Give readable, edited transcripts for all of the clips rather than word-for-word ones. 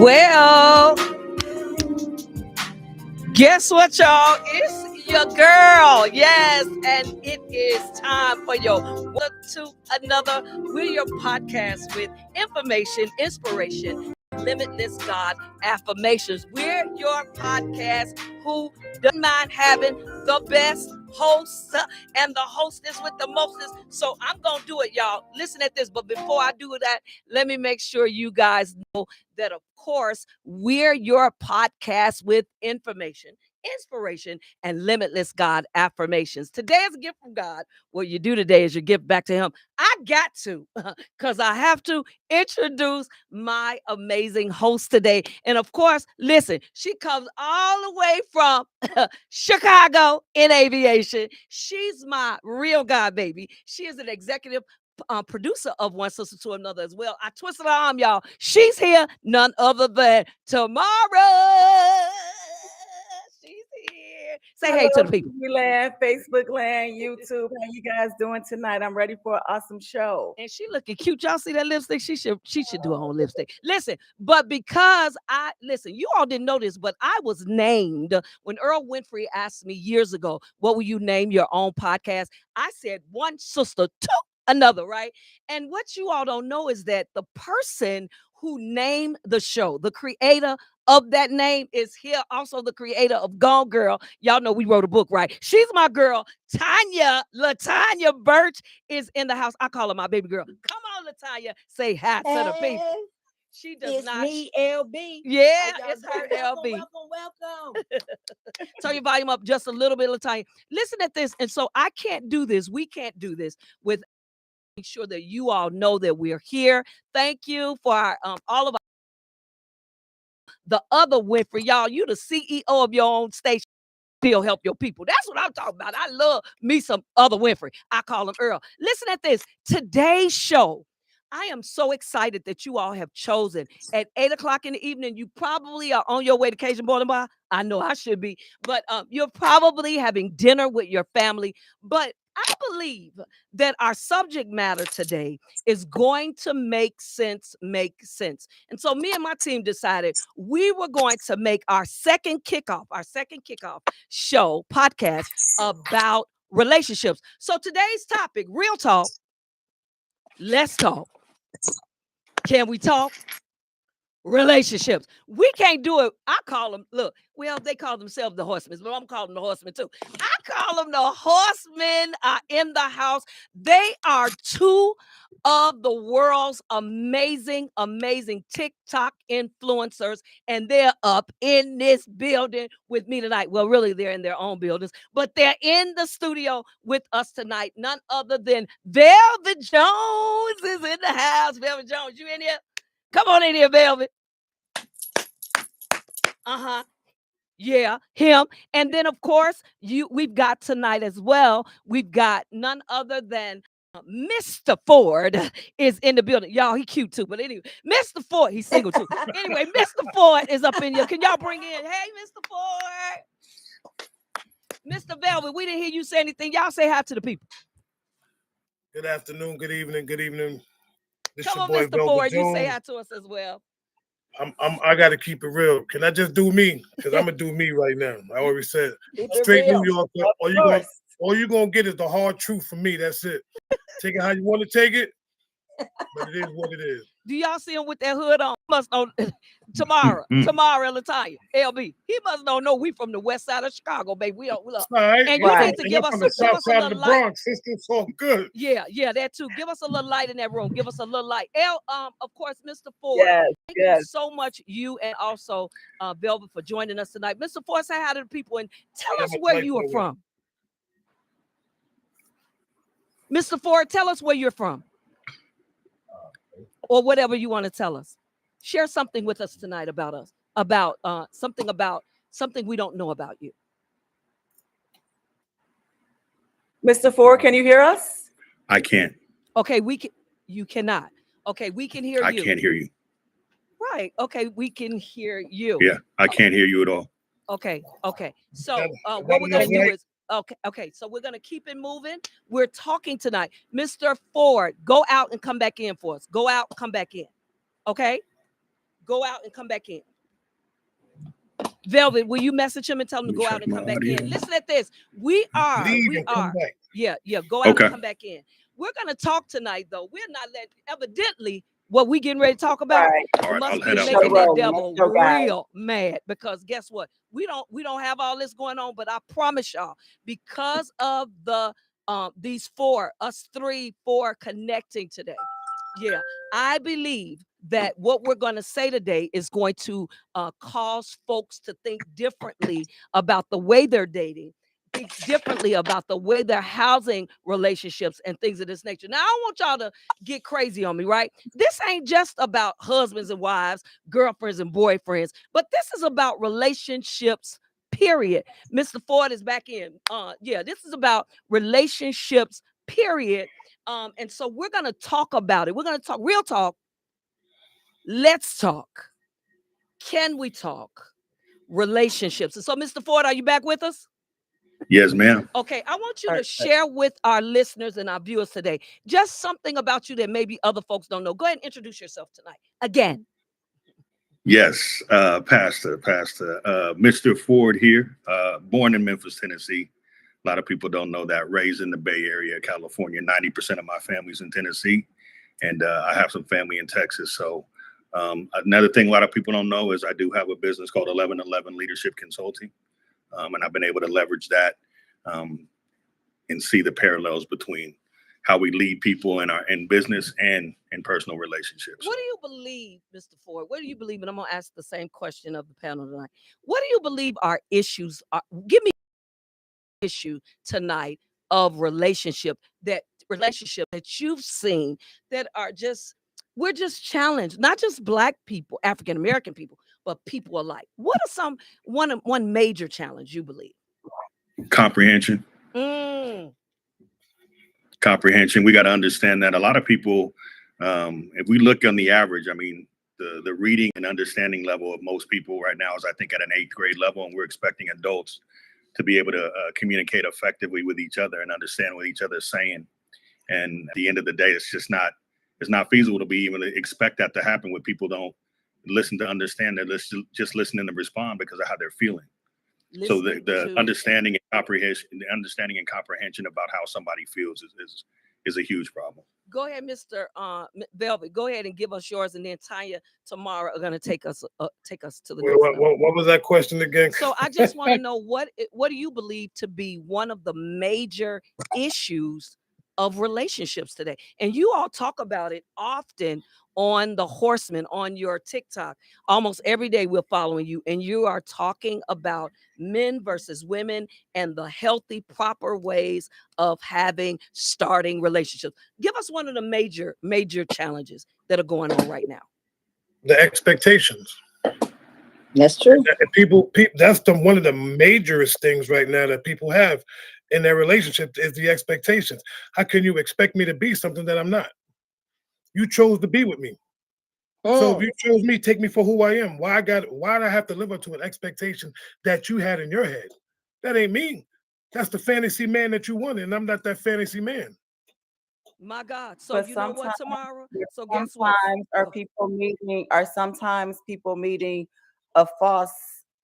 Well, guess what, y'all? It's your girl. Yes, and it is time for your one to another. We're your podcast with information, inspiration, limitless God affirmations. We're your podcast who doesn't mind having the best host and the hostess with the mostest. So I'm going to do it, y'all. Listen at this. But before I do that, let me make sure you guys know that, of course, we're your podcast with information, inspiration, and limitless God affirmations. Today is a gift from God. What you do today is you give back to him. I got to, because I have to introduce my amazing host today. And of course, listen, she comes all the way from Chicago in aviation. She's my real God baby. She is an executive producer of One Sister to Another as well. I twisted her arm, y'all. She's here, none other than Tomorrow. She's here. Say hey to the people. Land, Facebook land, YouTube. How you guys doing tonight? I'm ready for an awesome show. And she looking cute. Y'all see that lipstick? She should do her own lipstick. Listen, but because you all didn't know this, but I was named when Earl Winfrey asked me years ago, what will you name your own podcast? I said One Sister to Another, right? And what you all don't know is that the person who named the show, the creator of that name, is here, also the creator of Gone Girl. Y'all know we wrote a book, right? She's my girl, LaTanya Birch is in the house. I call her my baby girl. Come on, LaTanya, say hi to the people. She does it's not. Me, LB. Yeah, it's her, LB. Welcome. Turn your volume up just a little bit, LaTanya. Listen at this. And so I can't do this. We can't do this with make sure that you all know that we're here. Thank you for our, all of our, the other Winfrey, y'all. You the CEO of your own station. Still help your people. That's what I'm talking about. I love me some other Winfrey. I call him Earl. Listen at this. Today's show. I am so excited that you all have chosen at 8:00 in the evening. You probably are on your way to Cajun Boiling Bar. I know I should be, but you're probably having dinner with your family. But I believe that our subject matter today is going to make sense. And so me and my team decided we were going to make our second kickoff show podcast about relationships. So today's topic, real talk. Let's talk. Can we talk? Relationships. We can't do it. I call them, they call themselves the horsemen, but I'm calling them the horsemen too. I call them the horsemen are in the house. They are two of the world's amazing TikTok influencers, and they're up in this building with me tonight. Well, really, they're in their own buildings, but they're in the studio with us tonight. None other than Velvet Jones is in the house. Velvet Jones, you in here? Come on in here, Velvet. Yeah, him. And then, of course, we've got tonight as well. We've got none other than Mr. Ford is in the building. Y'all, he cute too. But anyway, Mr. Ford, he's single too. Anyway, Mr. Ford is up in here. Can y'all bring in? Hey, Mr. Ford. Mr. Velvet, we didn't hear you say anything. Y'all say hi to the people. Good afternoon, good evening. This Come on, boy, Mr. Ford. You say hi to us as well. I got to keep it real. Can I just do me? Because I'm gonna do me right now. I already said straight New York. All you gonna get is the hard truth from me. That's it. Take it how you want to take it. but it is what it is. Do y'all see him with that hood on? Must know tomorrow, Latanya, LB. He must know we from the west side of Chicago, baby. We don't look. All right. And you need to And give I'm us from a, the give south us a side of the little light. Bronx, sister. It's all good. Yeah, that too. Give us a little light in that room. Give us a little light. Of course, Mr. Ford. Thank you so much, you and also Velvet, for joining us tonight. Mr. Ford, say hi to the people and tell us where you are from. Mr. Ford, tell us where you're from. Or whatever you want to tell us. Share something with us tonight about us, about something we don't know about you. Mr. Ford, can you hear us? I can't. Okay, you cannot. Okay, we can hear you. I can't hear you. Right. Okay, we can hear you. Yeah, I can't hear you at all. Okay. So what we're gonna do is so we're gonna keep it moving. We're talking tonight. Mr. Ford, go out and come back in for us. Go out, come back in. Okay? Go out and come back in. Velvet, will you message him and tell him to go out and come back in? Listen at this. We are. Yeah, go out and come back in. We're gonna talk tonight, though. We're not evidently what we getting ready to talk about. All right, must I'll be head making out. that devil real mad, because guess what? We don't have all this going on, but I promise y'all, because of the these four connecting today. Yeah, I believe that what we're going to say today is going to cause folks to think differently about the way they're dating, think differently about the way they're housing relationships and things of this nature. Now, I don't want y'all to get crazy on me, right? This ain't just about husbands and wives, girlfriends and boyfriends, but this is about relationships, period. Mr. Ford is back in. This is about relationships, period. And so we're going to talk about it. We're going to talk real talk. Let's talk. Can we talk relationships? And so, Mr. Ford, are you back with us? Yes, ma'am. Okay, I want you to share with our listeners and our viewers today just something about you that maybe other folks don't know. Go ahead and introduce yourself tonight again. Yes, Pastor, Mr. Ford here, born in Memphis, Tennessee. A lot of people don't know that. Raised in the Bay Area, California. 90% of my family's in Tennessee, and I have some family in Texas. So another thing a lot of people don't know is I do have a business called 1111 Leadership Consulting, and I've been able to leverage that and see the parallels between how we lead people in business and in personal relationships. What do you believe, Mr. Ford? What do you believe? And I'm going to ask the same question of the panel tonight. What do you believe our issues are? Give me an issue tonight of relationship that you've seen that are we're just challenged, not just Black people, African American people, but people alike. What are one major challenge you believe? Comprehension. Comprehension. We got to understand that a lot of people, if we look on the average, I mean, the reading and understanding level of most people right now is, I think, at an 8th grade level, and we're expecting adults to be able to communicate effectively with each other and understand what each other is saying. And at the end of the day, it's not feasible to be even expect that to happen when people don't listen to understand. They're just listening to respond because of how they're feeling. So the understanding and comprehension about how somebody feels is a huge problem. Go ahead, Mr. Velvet. Go ahead and give us yours, and then Tanya tomorrow are going to take us to the next level. What was that question again? So I just want to know what do you believe to be one of the major issues of relationships today? And you all talk about it often on the Horseman, on your TikTok. Almost every day we're following you, and you are talking about men versus women and the healthy, proper ways of starting relationships. Give us one of the major challenges that are going on right now. The expectations. That's true. And people that's one of the majorest things right now that people have in their relationship is the expectations. How can you expect me to be something that I'm not? You chose to be with me. So if you chose me, take me for who I am. Why do I have to live up to an expectation that you had in your head? That ain't me. That's the fantasy man that you wanted, and I'm not that fantasy man. My God. So you know what, tomorrow? So guess what? Sometimes people meeting a false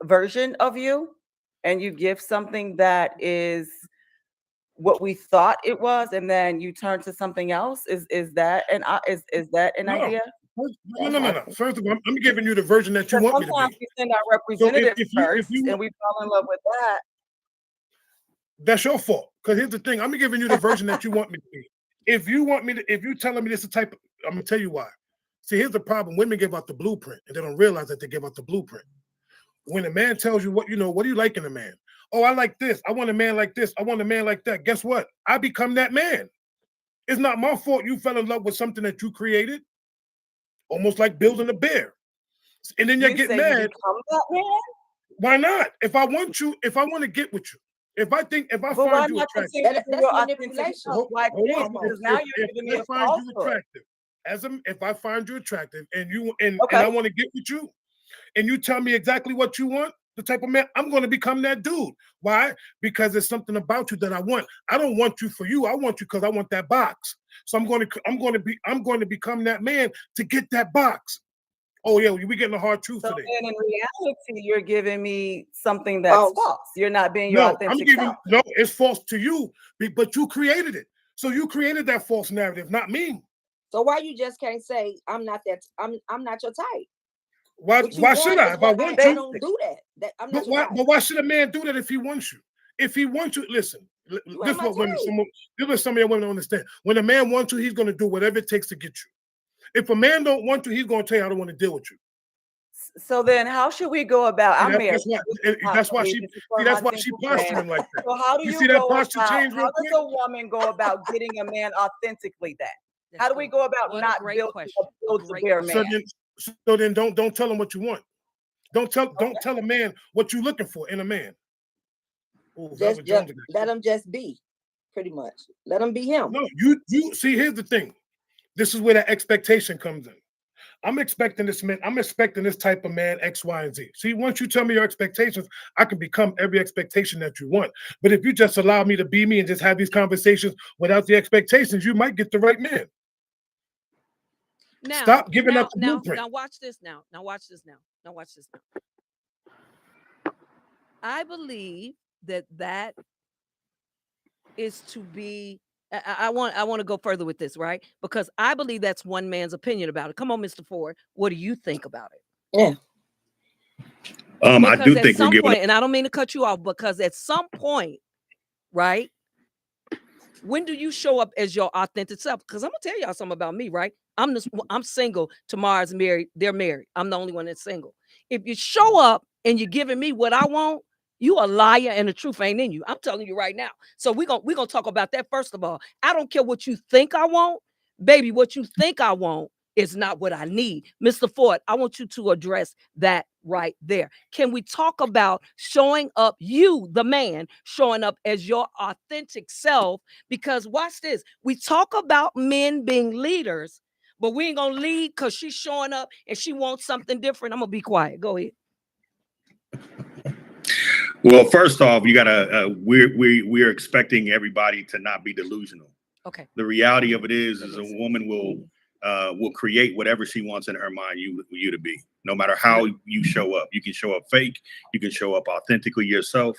version of you, and you give something that is what we thought it was, and then you turn to something else? Is that an No. idea? No. First of all, I'm giving you the version that you Because want me to sometimes be. we send our So representatives if first, you and we fall in love with that. that's your fault. Because here's the thing: I'm giving you the version that you want me to be. If you telling me this is the type, I'm gonna tell you why. See, here's the problem: women give out the blueprint, and they don't realize that they give out the blueprint. When a man tells you what do you like in a man? Oh, I like this. I want a man like this. I want a man like that. Guess what? I become that man. It's not my fault you fell in love with something that you created, almost like building a bear. And then you get say mad. you become that man? Why not? If I want to get with you, if I But why find you not attractive, continue to That's your authentic manipulation. self? Why hold can't on. you? Because now you're giving me a falsehood. If I find you attractive and Okay. I want to get with you, and you tell me exactly what you want, the type of man, I'm going to become that dude. Why? Because there's something about you that I want. I don't want you for you. I want you because I want that box. So I'm going to become that man to get that box. Oh yeah, we getting the hard truth So today. then in reality, you're giving me something that's false. You're not being your authentic self. No, it's false to you, but you created it. So you created that false narrative, not me. So why you just can't say I'm not your type? Why should I? If I want I you, don't do that. I'm not your type. But why should a man do that if he wants you? If he wants you, listen. This is what women. This is some of your women don't understand. When a man wants you, he's going to do whatever it takes to get you. If a man don't want you, he's going to tell you, I don't want to deal with you. So then, how should we go about? I'm married. That's why she posturing like that. So how do you see that go posture about? change real How does quick? a woman go about getting a man authentically? How do we go about not building a bear man? So then, don't tell him what you want. Don't tell a man what you're looking for in a man. Ooh, let him just be, pretty much. Let him be him. No, you see. Here's the thing. This is where that expectation comes in. I'm expecting this man. I'm expecting this type of man, X, Y, and Z. See, once you tell me your expectations, I can become every expectation that you want. But if you just allow me to be me and just have these conversations without the expectations, you might get the right man. Now, stop giving up the blueprint. Now watch this now. Now watch this now. I believe that is to be. I want to go further with this, right? Because I believe that's one man's opinion about it. Come on, Mr. Ford. What do you think about it? Yeah. I do think at some point, and I don't mean to cut you off, because at some point, right? When do you show up as your authentic self? Because I'm gonna tell y'all something about me, right? I'm single. Tamar's married. They're married. I'm the only one that's single. If you show up and you're giving me what I want, you a liar and the truth ain't in you. I'm telling you right now. So we're gonna talk about that first of all. I don't care what you think I want, baby. What you think I want is not what I need. Mr. Ford, I want you to address that right there. Can we talk about showing up, you, the man, showing up as your authentic self? Because watch this. We talk about men being leaders, but we ain't gonna lead because she's showing up and she wants something different. I'm gonna be quiet. Go ahead. Well, first off, you gotta we're expecting everybody to not be delusional. Okay. The reality of it is a woman will create whatever she wants in her mind you to be, no matter how you show up. You can show up fake, you can show up authentically yourself.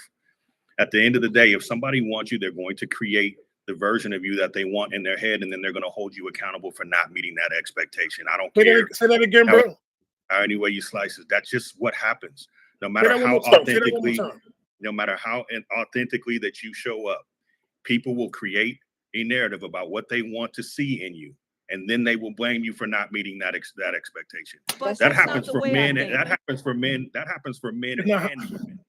At the end of the day, if somebody wants you, they're going to create the version of you that they want in their head, and then they're going to hold you accountable for not meeting that expectation. I don't care. Say that again, bro. Any way you slice it, that's just what happens. No matter how authentically that you show up, people will create a narrative about what they want to see in you, and then they will blame you for not meeting that expectation. That happens for men. That happens for men. That happens for men and women.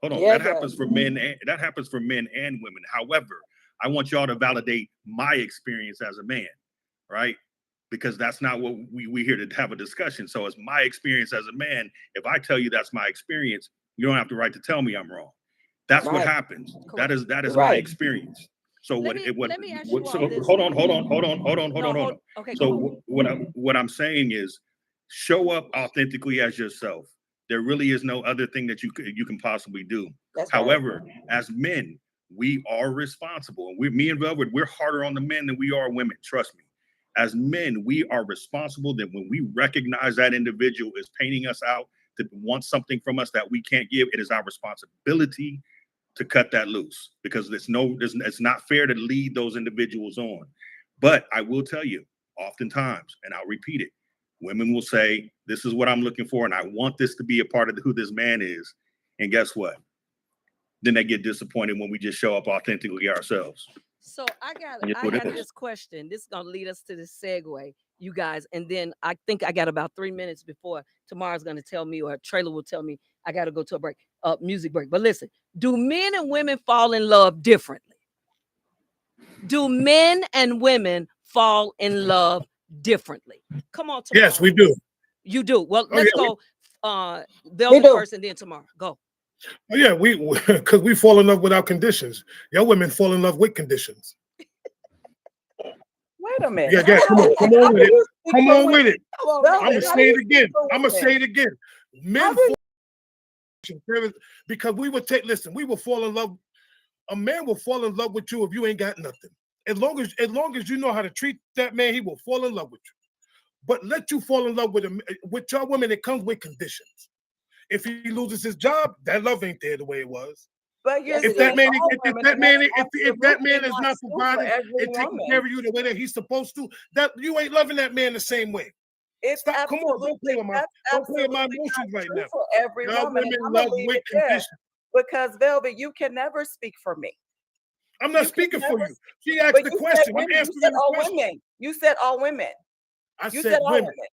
Hold on. That happens for men. That happens for men and women. However, I want y'all to validate my experience as a man, right? Because that's not what we're here to have a discussion. So it's my experience as a man. If I tell you that's my experience, you don't have the right to tell me I'm wrong. That's what happens. Cool. That is my experience. So hold on. Okay. So what I'm saying is, show up authentically as yourself. There really is no other thing that you can possibly do. However, as men, we are responsible. And me and Velvet, we're harder on the men than we are women. Trust me. As men, we are responsible that when we recognize that individual is painting us out, to want something from us that we can't give, it is our responsibility to cut that loose, because it's not fair to lead those individuals on. But I will tell you, oftentimes, and I'll repeat it, women will say, this is what I'm looking for, and I want this to be a part of who this man is. And guess what? Then they get disappointed when we just show up authentically ourselves. So I got this question. This is gonna lead us to this segue, you guys, and then I think I got about 3 minutes before Tamara's gonna tell me, or Trailer will tell me I gotta go to a break, music break. But listen, do men and women fall in love differently? Do men and women fall in love differently? Come on, Tamara. Yes, we do. You do. Well, let's go. We Velvet do. first, and then Tamara. Go. Oh, yeah, because we fall in love without conditions. Y'all women fall in love with conditions. Wait a minute. Yeah, come on with it. Come on with it. Come I'm on, gonna man. say it again. I'm gonna women? say it again. Men fall because we will fall in love. A man will fall in love with you if you ain't got nothing. As long as you know how to treat that man, he will fall in love with you. But let you fall in love with him. With your woman, it comes with conditions. If he loses his job, that love ain't there the way it was. But you're If saying that man, all if women, that and man, that's if that man absolutely is not true for providing every and taking woman. care of you the way that he's supposed to, that you ain't loving that man the same way. It's Stop! Come on, don't play with my absolutely emotions not right true now. for every Y'all woman. women And I'm gonna love leave with it there conditions. because Velvet, you can never speak for me. I'm not You can speaking for never you. She asked But the you said question. I'm women. You answering said the all question. women. You said all women. I You said said all women. women.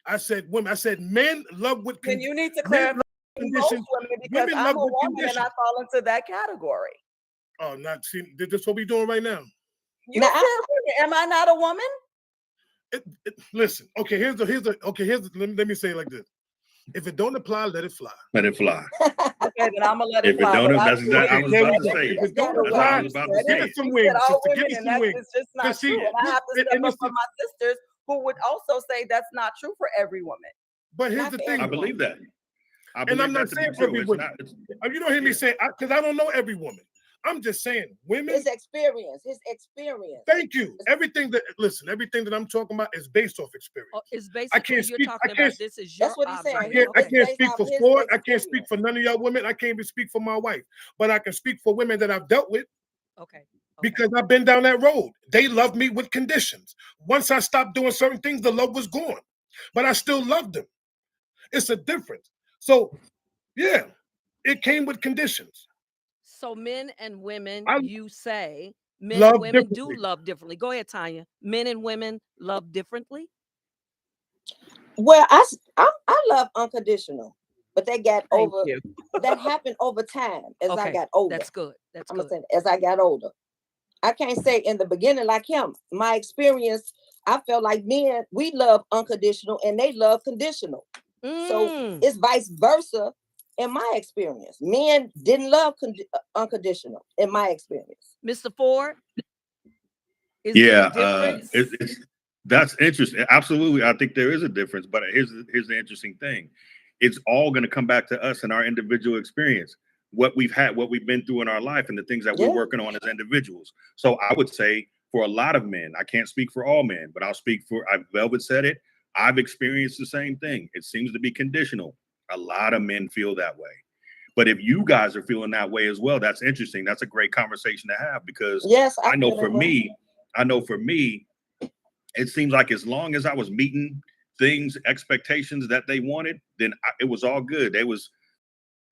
I said women. I said men love with Then you need to men clarify love most conditions. women because Women I'm love a with woman and I conditions. fall into that category. Oh, not see. This what we doing right now. You Now, said women. Am I not a woman? Listen. Okay. Let me say it like this. If it don't apply, let it fly. Let it fly. Okay, then I'm gonna let it If it fly. don't, but that's exactly. I was There about we to go. say If it. it don't That's what I apply, was about to give say. it some You wings, said all sister. Give women, it and some that's wings. it's just not see, true. And I have to step and up this for is- my sisters who would also say that's not true for every woman. But here's Not the for thing. I everyone. believe that. I And believe I'm not that to be saying true. every It's woman. not. It's, You don't hear me yeah. say because I don't know every woman. I'm just saying women. His experience. Thank you. Everything that I'm talking about is based off experience. Oh, it's I basically can't you're speak. talking I can't. about this is your That's what he's saying. observation. I Okay. can't based speak off for his Ford. I can't speak experience. for none of y'all women. I can't even speak for my wife. But I can speak for women that I've dealt with Okay. because I've been down that road. They loved me with conditions. Once I stopped doing certain things, the love was gone. But I still loved them. It's a difference. So, yeah, it came with conditions. So men and women, I you say men and love women do differently. love differently. Go ahead, Tanya. Men and women love differently. Well, I love unconditional, but they got Thank over. you. That happened over time as I Okay, got older. that's good. That's I'm gonna good. say as I got older. I can't say in the beginning like him. My experience, I felt like men, we love unconditional and they love conditional. So Mm. it's vice versa in my experience. Men didn't love unconditional in my experience. Mr. Ford, is Yeah, there a difference? that's interesting. Absolutely, I think there is a difference. But here's the interesting thing: it's all going to come back to us and our individual experience, what we've had, what we've been through in our life, and the things that we're Yeah. working on as individuals. So I would say for a lot of men, I can't speak for all men, but I'll speak for. Velvet said it. I've experienced the same thing. It seems to be conditional. A lot of men feel that way. But if you guys are feeling that way as well, that's interesting. That's a great conversation to have because Yes, I know feel for that way. me, it seems like as long as I was meeting things, expectations that they wanted, then it was all good. There was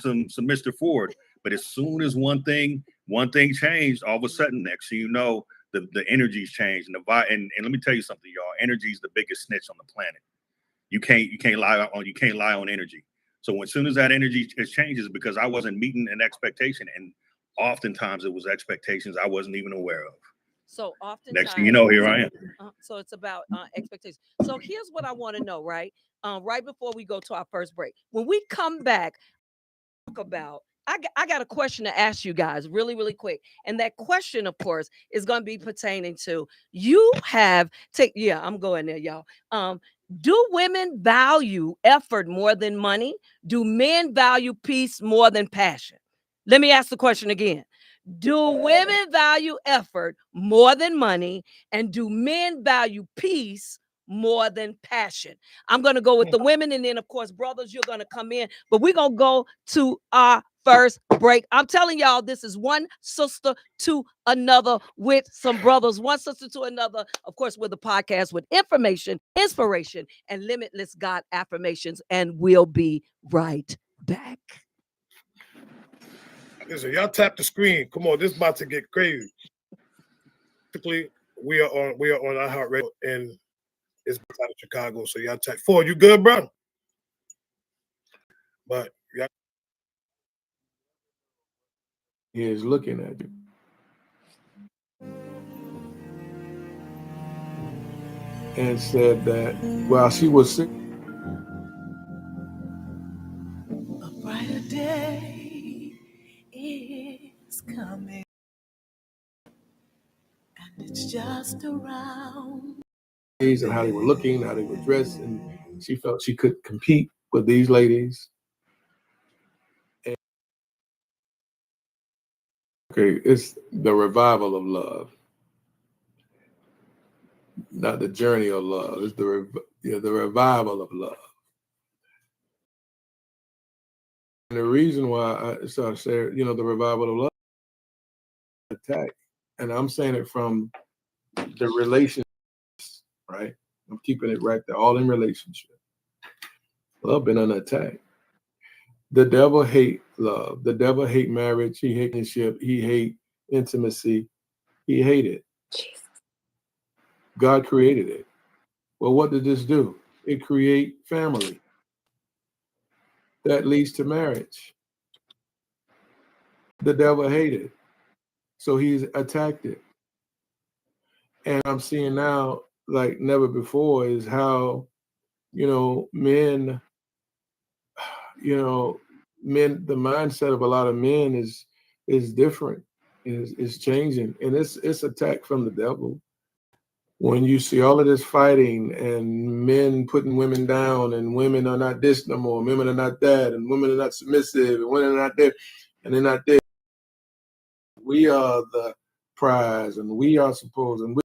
some Mr. Ford. But as soon as one thing changed, all of a sudden, next thing you know, the energies changed and the vibe. And let me tell you something, y'all. Energy is the biggest snitch on the planet. You can't lie on energy. So as soon as that energy changes, because I wasn't meeting an expectation, and oftentimes it was expectations I wasn't even aware of. So oftentimes, Next thing you know, here I am. So it's about expectations. So here's what I want to know, right? Right before we go to our first break, when we come back, talk about. I got a question to ask you guys really, really quick. And that question, of course, is going to be pertaining to you have I'm going there, y'all. Do women value effort more than money? Do men value peace more than passion? Let me ask the question again. Do women value effort more than money? And do men value peace more than passion? I'm going to go with the women. And then, of course, brothers, you're going to come in. But we're going to go to our first break. I'm telling y'all, this is one sister to another with some brothers, one sister to another, of course, with a podcast with information, inspiration, and limitless God affirmations. And we'll be right back. Listen, y'all tap the screen. Come on, this is about to get crazy. Typically, we are on iHeartRadio, and it's out of Chicago. So y'all tap. Ford, you good, bro? But yeah, He is looking at you. And said that while she was sick, a brighter day is coming, and it's just around. and how they were looking, how they were dressed, and she felt she could compete with these ladies. And, okay, it's the revival of love, not the journey of love. It's the revival of love. And the reason why I started saying, the revival of love attack, and I'm saying it from the relationship, right? I'm keeping it right there, all in relationship. Love been under attack. The devil hate love. The devil hate marriage. He hate relationship. He hate intimacy. He hate it. Jesus. God created it. Well, what did this do? It create family. That leads to marriage. The devil hated it. So he's attacked it. And I'm seeing now, like never before, is how, men, the mindset of a lot of men is different, is changing. And it's attack from the devil. When you see all of this fighting and men putting women down, and women are not this no more, women are not that, and women are not submissive, and women are not there, and they're not there. We are the prize, and we are supposed, and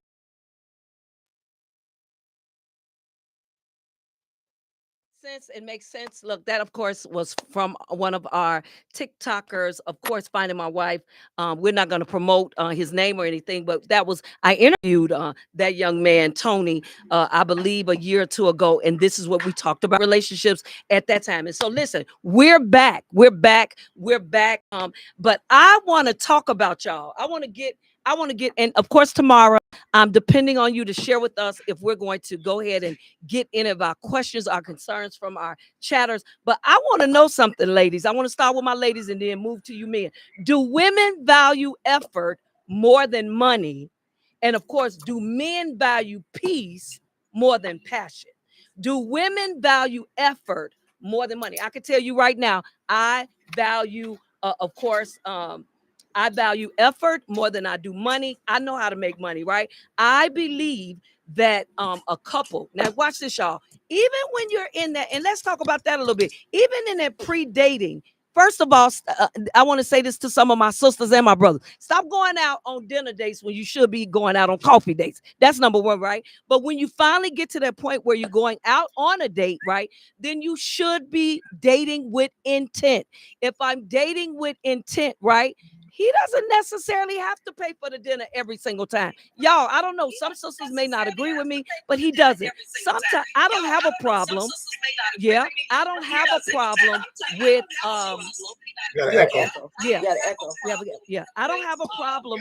It makes sense. Look, that of course was from one of our TikTokers, of course, Finding My Wife. We're not going to promote his name or anything, but I interviewed that young man, Tony, I believe a year or two ago. And this is what we talked about, relationships at that time. And so listen, we're back. But I want to talk about y'all. I want to get, and of course, tomorrow, I'm depending on you to share with us if we're going to go ahead and get any of our questions, our concerns from our chatters. But I want to know something, ladies. I want to start with my ladies and then move to you men. Do women value effort more than money? And of course, do men value peace more than passion? Do women value effort more than money? I can tell you right now, I value, of course, I value effort more than I do money. I know how to make money, right? I believe that a couple, now watch this, y'all. Even when you're in that, and let's talk about that a little bit, even in that pre-dating, first of all, I want to say this to some of my sisters and my brothers. Stop going out on dinner dates when you should be going out on coffee dates. That's number one, right? But when you finally get to that point where you're going out on a date, right, then you should be dating with intent. If I'm dating with intent, right, he doesn't necessarily have to pay for the dinner every single time. Y'all, I don't know. Some sisters may not agree with me, but he doesn't. Sometimes I don't have a problem. Yeah, I don't have a problem with you got an echo. Yeah. I don't have a problem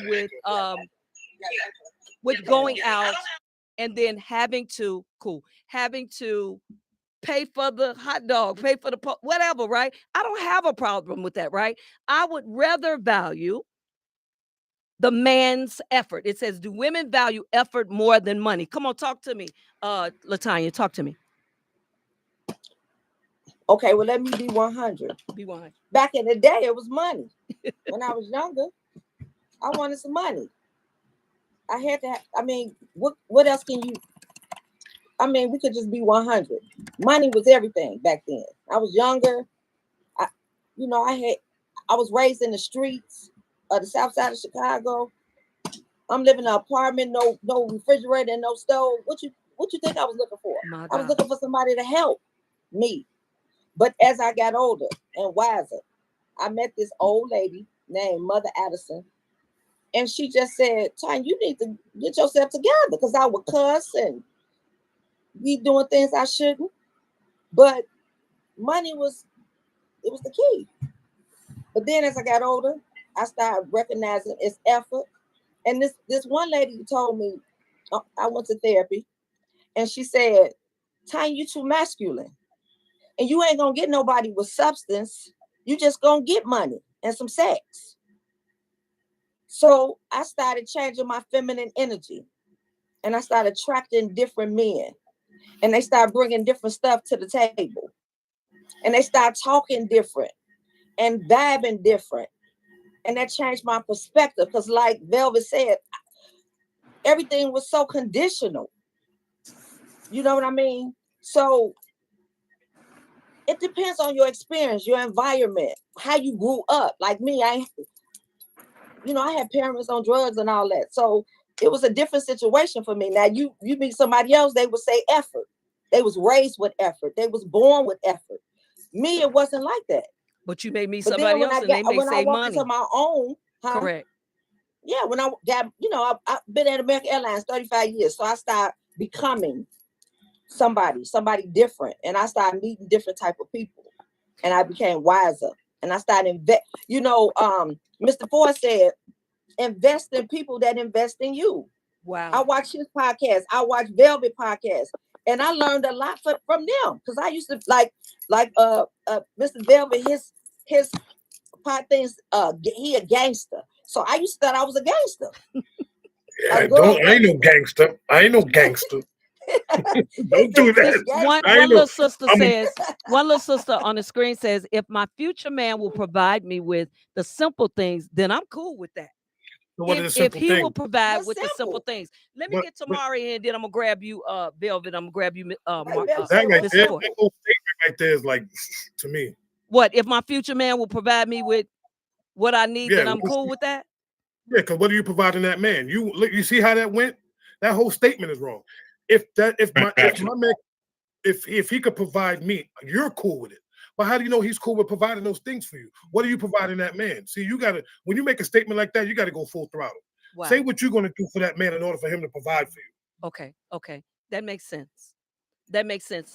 with going out and then having to pay for the hot dog, pay for the whatever, right? I don't have a problem with that, right? I would rather value the man's effort. It says, do women value effort more than money? Come on, talk to me. Latanya, talk to me. Okay, well, let me be 100. Be 100. Back in the day, it was money. When I was younger, I wanted some money. I had to what else can you, we could just be 100. Money was everything back then. I was younger. I was raised in the streets of the south side of Chicago. I'm living in an apartment, no refrigerator and no stove. What you think I was looking for? I was looking for somebody to help me. But as I got older and wiser, I met this old lady named Mother Addison, and she just said, "Tanya, you need to get yourself together," because I would cuss and be doing things I shouldn't. But money was the key. But then as I got older, I started recognizing its effort. And this one lady told me, I went to therapy, and she said, "Tanya, you too masculine. And you ain't gonna get nobody with substance. You just gonna get money and some sex." So I started changing my feminine energy, and I started attracting different men, and they started bringing different stuff to the table, and they started talking different and vibing different, and that changed my perspective. Because, like Velvet said, everything was so conditional. You know what I mean? So it depends on your experience, your environment, how you grew up. Like me, I had parents on drugs and all that. So it was a different situation for me. Now you meet somebody else, they would say effort. They was raised with effort. They was born with effort. Me, it wasn't like that. But you may meet But then somebody when else and they may when I say walked money. into my own, Correct. yeah, when I got, I've been at American Airlines 35 years. So I started becoming somebody different. And I started meeting different type of people. And I became wiser. And I started Mr. Ford said, invest in people that invest in you. Wow. I watch his podcast. I watch Velvet podcast. And I learned a lot from them. Because I used to like Mr. Velvet, his part things, he a gangster. So I used to thought I was a gangster. Yeah, I ain't no gangster. I ain't no gangster. Don't do that. One little sister on the screen says, if my future man will provide me with the simple things, then I'm cool with that. So what are the If simple he things? will provide What's with the simple simple? things. Let me get to Mari and then I'm gonna grab you, Velvet. I'm gonna grab you, That right Miss there, Ford. that whole statement right there is like, to me. What if my future man will provide me with what I need? Yeah, then I'm cool with that. Yeah, because what are you providing that man? You see how that went? That whole statement is wrong. If my man, if he could provide me, you're cool with it. But how do you know he's cool with providing those things for you? What are you providing that man? See, when you make a statement like that, you gotta go full throttle. Wow. Say what you're gonna do for that man in order for him to provide for you. Okay. That makes sense.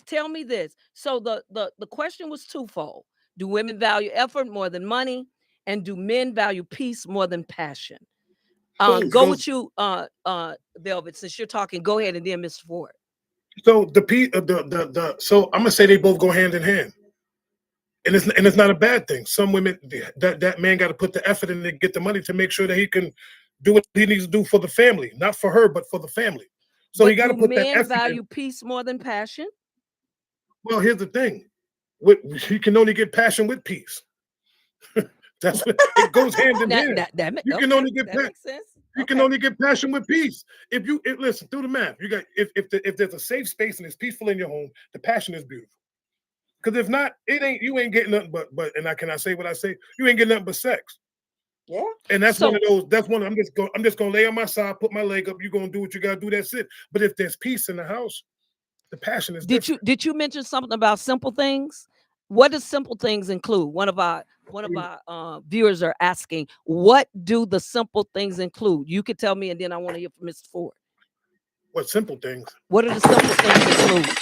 Tell me this. So the question was twofold. Do women value effort more than money? And do men value peace more than passion? Go with you, Velvet, since you're talking. Go ahead, and then Mr. Ford. So so I'm gonna say they both go hand in hand. And it's not a bad thing. Some women, that man got to put the effort in to get the money to make sure that he can do what he needs to do for the family, not for her, but for the family. So he got to put that effort in. Men value peace more than passion? Well, here's the thing: you can only get passion with peace. That's what it goes hand in hand. You can only get makes sense. You can only get passion with peace. Listen, do the math. You got if there's a safe space and it's peaceful in your home, the passion is beautiful. Because if not, you ain't getting nothing but can I say what I say? You ain't getting nothing but sex. Yeah. And that's one of those. I'm just gonna lay on my side, put my leg up. You're gonna do what you gotta do. That's it. But if there's peace in the house, the passion is different. Did you mention something about simple things? What does simple things include? One of our viewers are asking, what do the simple things include? You could tell me, and then I want to hear from Mr. Ford. What simple things? What do the simple things include?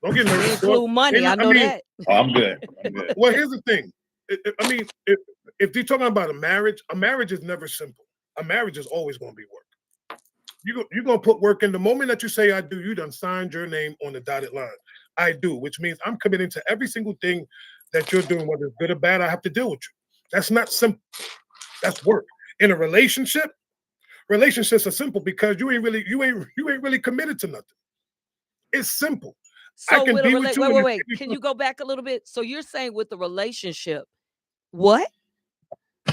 Don't get nervous. They include money. I know that. Oh, I'm good. Well, here's the thing. If you're talking about a marriage is never simple. A marriage is always going to be work. You're going to put work in. The moment that you say I do, you done signed your name on the dotted line. I do, which means I'm committing to every single thing that you're doing, whether it's good or bad. I have to deal with you. That's not simple. That's work. In a relationship, relationships are simple because you ain't really committed to nothing. It's simple. So I can be with you. Wait. Can you go back a little bit? So you're saying with the relationship, what?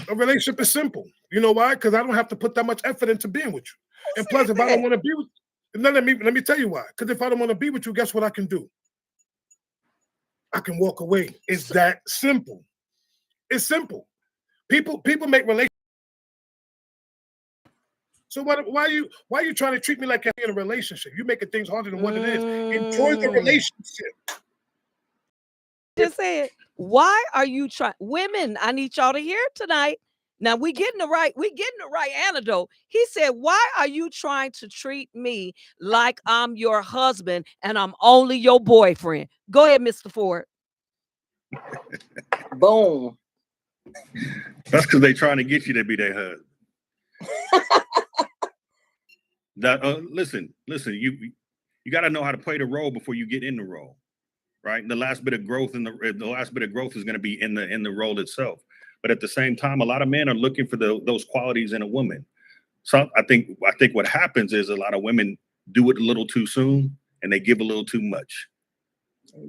A relationship is simple. You know why? Because I don't have to put that much effort into being with you. And plus, if I don't want to be with you, let me tell you why. Because if I don't want to be with you, guess what I can do? I can walk away. It's that simple. It's simple. People make relationships. So why are you trying to treat me like I'm in a relationship? You're making things harder than what it is. Enjoy the relationship. just said, why are you trying? Women, I need y'all to hear it tonight. Now we getting the right antidote. He said, why are you trying to treat me like I'm your husband and I'm only your boyfriend? Go ahead, Mr. Ford. Boom. That's because they're trying to get you to be their husband. Listen, you got to know how to play the role before you get in the role, right? And the last bit of growth is going to be in the role itself. But at the same time, a lot of men are looking for those qualities in a woman. So I think what happens is a lot of women do it a little too soon and they give a little too much,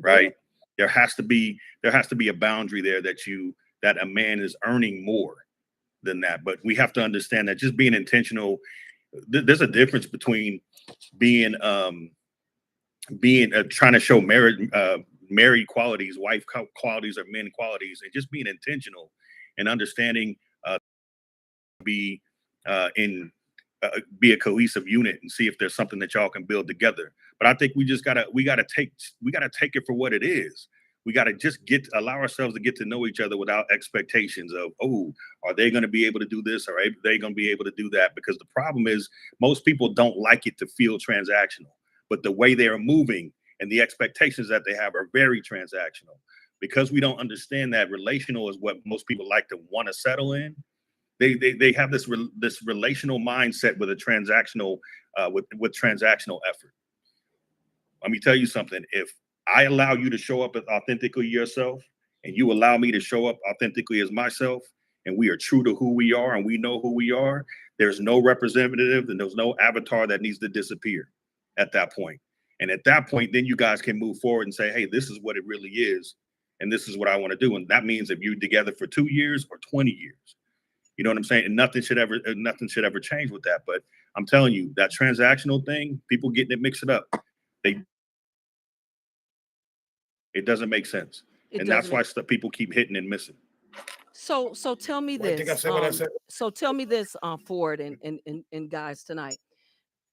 right? There has to be a boundary there that a man is earning more than that. But we have to understand that just being intentional, there's a difference between being trying to show married qualities, wife qualities, or men qualities, and just being intentional and understanding be a cohesive unit and see if there's something that y'all can build together. But I think we gotta take it for what it is. We got to just allow ourselves to get to know each other without expectations of, oh, are they going to be able to do this? Or are they going to be able to do that? Because the problem is most people don't like it to feel transactional, but the way they are moving and the expectations that they have are very transactional. Because we don't understand that relational is what most people like to want to settle in. They have this relational mindset with a transactional, with transactional effort. Let me tell you something. If I allow you to show up as authentically yourself, and you allow me to show up authentically as myself, and we are true to who we are and we know who we are, there's no representative and there's no avatar that needs to disappear at that point. And at that point, then you guys can move forward and say, hey, this is what it really is. And this is what I want to do. And that means if you're together for 2 years or 20 years, you know what I'm saying? And nothing should ever change with that. But I'm telling you, that transactional thing, people getting it mixed up. It doesn't make sense. And that's why people keep hitting and missing. So tell me this. I think I said what I said. So tell me this, Ford and guys tonight.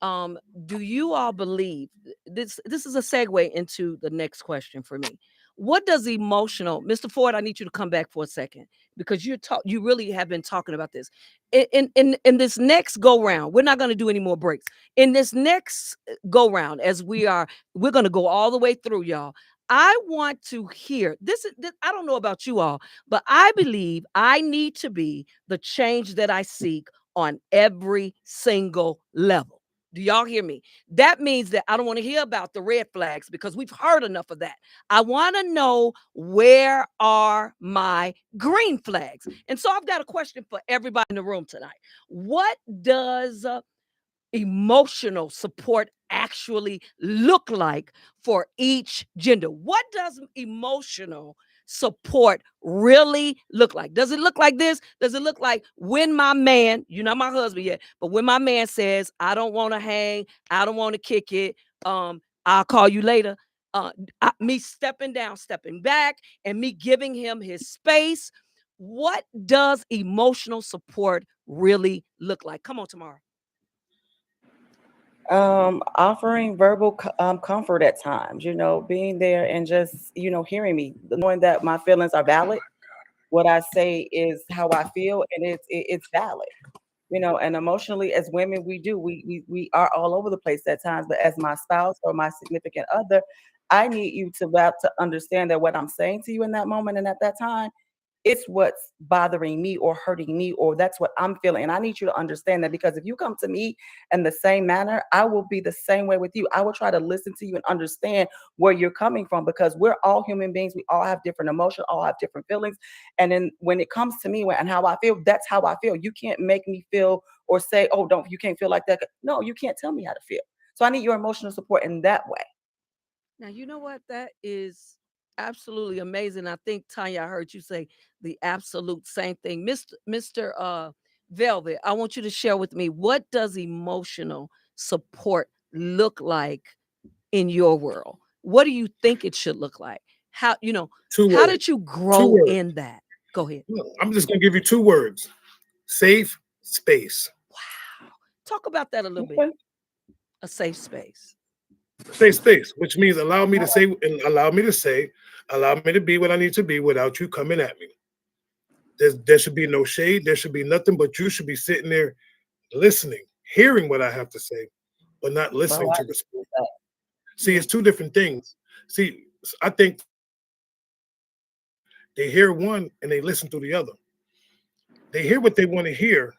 Do you all believe this is a segue into the next question for me? What does emotional, Mr. Ford, I need you to come back for a second because you really have been talking about this. In this next go round, we're not going to do any more breaks. In this next go round, as we're going to go all the way through, y'all. I want to hear this. I don't know about you all, but I believe I need to be the change that I seek on every single level. Do y'all hear me? That means that I don't want to hear about the red flags because we've heard enough of that. I want to know, where are my green flags? And so I've got a question for everybody in the room tonight. What does emotional support actually look like for each gender? What does emotional support really look like? Does it look like this? Does it look like when my man, you're not my husband yet, but when my man says, I don't want to hang, I don't want to kick it, I'll call you later. Me stepping down, stepping back, and me giving him his space. What does emotional support really look like? Come on, Tamara. Offering verbal comfort at times, being there and just, hearing me, knowing that my feelings are valid. What I say is how I feel, and it's valid, and emotionally as women, we are all over the place at times, but as my spouse or my significant other, I need you to understand that what I'm saying to you in that moment and at that time, it's what's bothering me or hurting me, or that's what I'm feeling. And I need you to understand that, because if you come to me in the same manner, I will be the same way with you. I will try to listen to you and understand where you're coming from, because we're all human beings. We all have different emotions, all have different feelings. And then when it comes to me and how I feel, that's how I feel. You can't make me feel or say, oh, you can't feel like that. No, you can't tell me how to feel. So I need your emotional support in that way. Now, you know what? That is absolutely amazing. I think, Tanya, I heard you say the absolute same thing. Mr. Velvet, I want you to share with me, what does emotional support look like in your world? What do you think it should look like? How did you grow in that? Go ahead. I'm just going to give you 2 words. Safe space. Wow. Talk about that a little bit. A safe space. Safe space, which means allow me to say and allow me to be what I need to be without you coming at me. There should be no shade. There should be nothing, but you should be sitting there listening, hearing what I have to say, but not listening Oh, to I respond. that. See, it's two different things. See, I think they hear one and they listen to the other. They hear what they want to hear.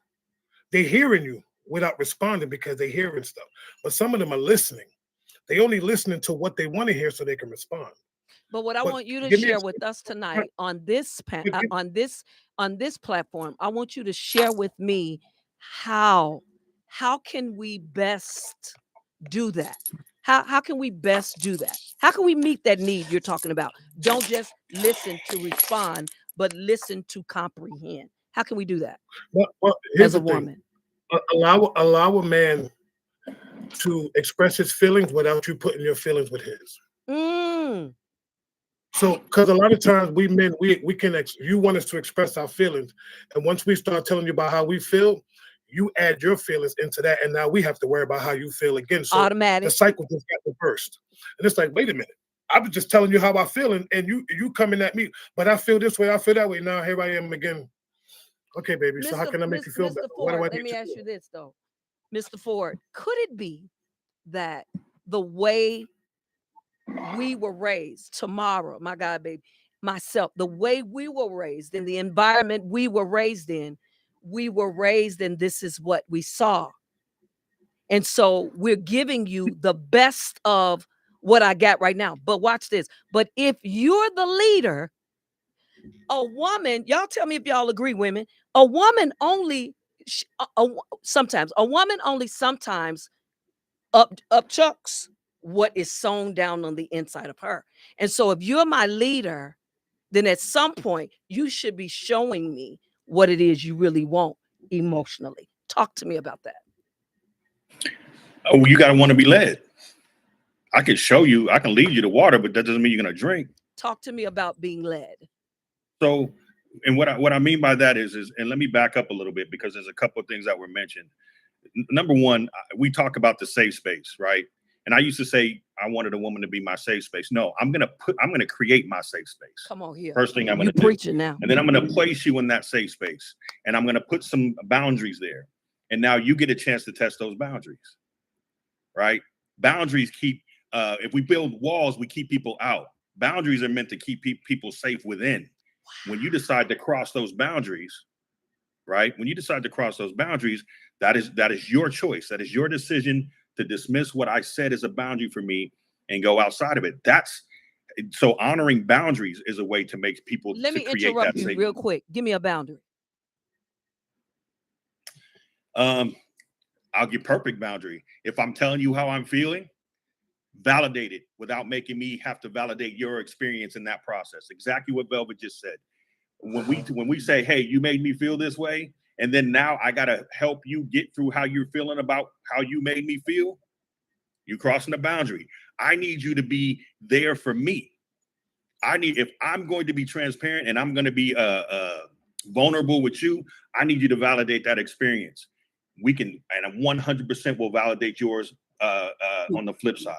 They hearing you without responding because they hearing stuff. But some of them are listening. They only listening to what they want to hear so they can respond. But what I But want you to give me a share with us tonight on this on this platform, I want you to share with me how can we best do that? How can we best do that? How can we meet that need you're talking about? Don't just listen to respond, but listen to comprehend. How can we do that well, here's as a the thing. woman? Allow a man to express his feelings without you putting your feelings with his. Mm, So, because a lot of times we men, we can you want us to express our feelings, and once we start telling you about how we feel, you add your feelings into that, and now we have to worry about how you feel again. So the automatic. cycle just got reversed, and it's like, wait a minute, I was just telling you how I feel, and you coming at me, but I feel this way, I feel that way. Now here I am again. Okay, baby. So how can I make you feel better? Mr. What do Ford, I let need me to ask do? you this though. Mr. Ford, could it be that the way we were raised, tomorrow, my God, baby, myself, the way we were raised in the environment we were raised in, and this is what we saw. And so we're giving you the best of what I got right now. But watch this. But if you're the leader, a woman, y'all tell me if y'all agree, women, a woman only, sometimes, a woman only sometimes upchucks what is sewn down on the inside of her. And so if you're my leader, then at some point you should be showing me what it is you really want emotionally. Talk to me about that. Oh, you gotta want to be led. I can show you, I can lead you to water, but that doesn't mean you're gonna drink. Talk to me about being led. So, and what I mean by that is, and let me back up a little bit because there's a couple of things that were mentioned. Number one, we talk about the safe space, right? And I used to say I wanted a woman to be my safe space. No, I'm gonna create my safe space. Come on here. First thing I'm You gonna do, preaching now. and then I'm gonna place you in that safe space, and I'm gonna put some boundaries there. And now you get a chance to test those boundaries, right? Boundaries keep. If we build walls, we keep people out. Boundaries are meant to keep people safe within. When you decide to cross those boundaries, right? When you decide to cross those boundaries, that is your choice. That is your decision to dismiss what I said is a boundary for me and go outside of it. That's so honoring boundaries is a way to make people Let to me create interrupt that you safety. real quick. Give me a boundary. I'll give perfect boundary. If I'm telling you how I'm feeling, validate it without making me have to validate your experience in that process. Exactly what Velvet just said. When we say, hey, you made me feel this way, and then now I gotta help you get through how you're feeling about how you made me feel, you're crossing the boundary. I need you to be there for me. If I'm going to be transparent and I'm going to be vulnerable with you, I need you to validate that experience. We can, and 100% will validate yours on the flip side.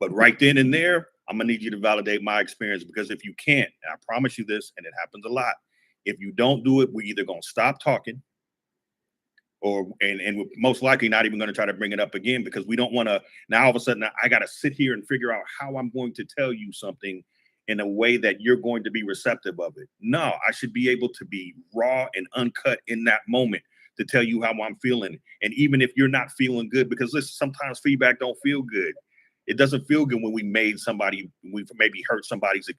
But right then and there, I'm gonna need you to validate my experience, because if you can't, and I promise you this, and it happens a lot, if you don't do it, we're either gonna stop talking, or and we're most likely not even gonna try to bring it up again, because we don't want to. Now all of a sudden, I gotta sit here and figure out how I'm going to tell you something in a way that you're going to be receptive of it. No, I should be able to be raw and uncut in that moment to tell you how I'm feeling. And even if you're not feeling good, because listen, sometimes feedback don't feel good. It doesn't feel good when we've maybe hurt somebody's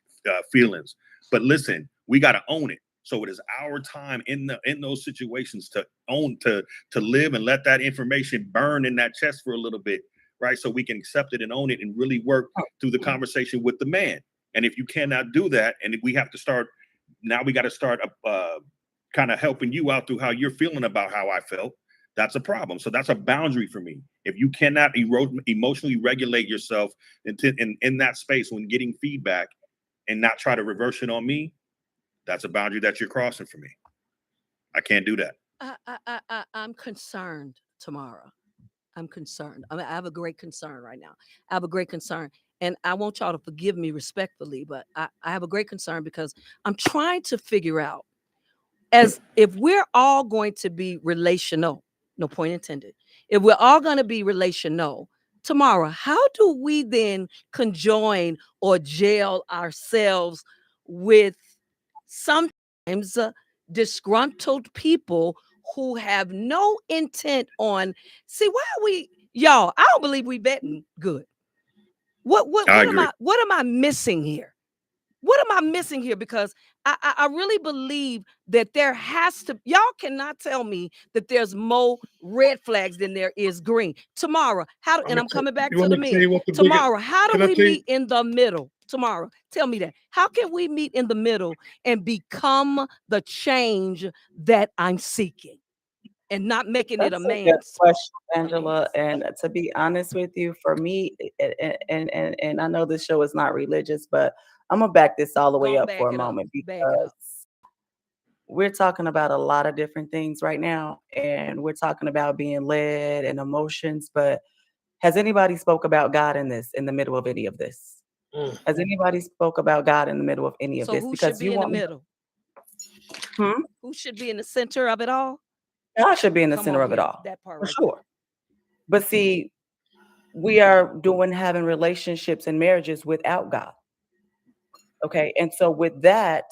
feelings. But listen, we got to own it. So it is our time in those situations to own, to live and let that information burn in that chest for a little bit, right? So we can accept it and own it and really work through the conversation with the man. And if you cannot do that, and if we have to start, now we got to start kind of helping you out through how you're feeling about how I felt. That's a problem. So that's a boundary for me. If you cannot emotionally regulate yourself in that space when getting feedback and not try to reverse it on me, that's a boundary that you're crossing for me. I can't do that. I'm concerned, Tamara. I'm concerned. I mean, I have a great concern right now. I have a great concern. And I want y'all to forgive me respectfully, but I have a great concern because I'm trying to figure out, as if we're all going to be relational, no point intended, if we're all going to be relational tomorrow, how do we then conjoin or jail ourselves with sometimes disgruntled people who have no intent on, see, why are we, y'all, I don't believe we betting good. What I am agree. I missing here? What am I missing here? Because I really believe that there has to, y'all cannot tell me that there's more red flags than there is green. Tomorrow, how, and I'm coming back You to want the me to tell men. you what the biggest? Tomorrow, how do Can I we tell you? meet in the middle? Tomorrow, tell me that. How can we meet in the middle and become the change that I'm seeking and not making it a That's a good man's question, Angela. And to be honest with you, for me, and I know this show is not religious, but I'm gonna back this all the way Gonna up for back a it up. moment Back it because up. we're talking about a lot of different things right now, and we're talking about being led and emotions. But has anybody spoke about God in this, in the middle of any of this? Mm. Has anybody spoke about God in the middle of any of So this? who should Because be you in the want me, middle? hmm? Who should be in the center of it all? God should be in the Come center on of it here. all, That part for right there. sure. But see, we are having relationships and marriages without God. Okay. And so with that,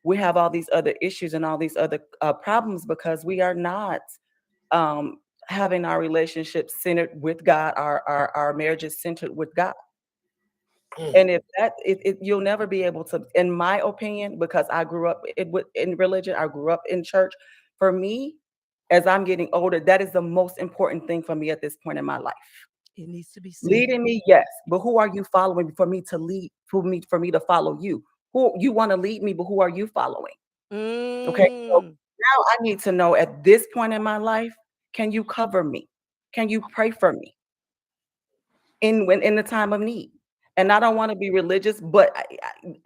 we have all these other issues and all these other problems because we are not um, having our relationships centered with God, our marriages centered with God. Mm. And if that, you'll never be able to, in my opinion, because I grew up in religion, I grew up in church. For me, as I'm getting older, that is the most important thing for me at this point in my life. It needs to be said. Leading me, yes, but who are you following for me to lead? For me to follow you? Who you want to lead me, but who are you following? Okay, so Mm. now I need to know at this point in my life, can you cover me? Can you pray for me in the time of need? And I don't want to be religious, but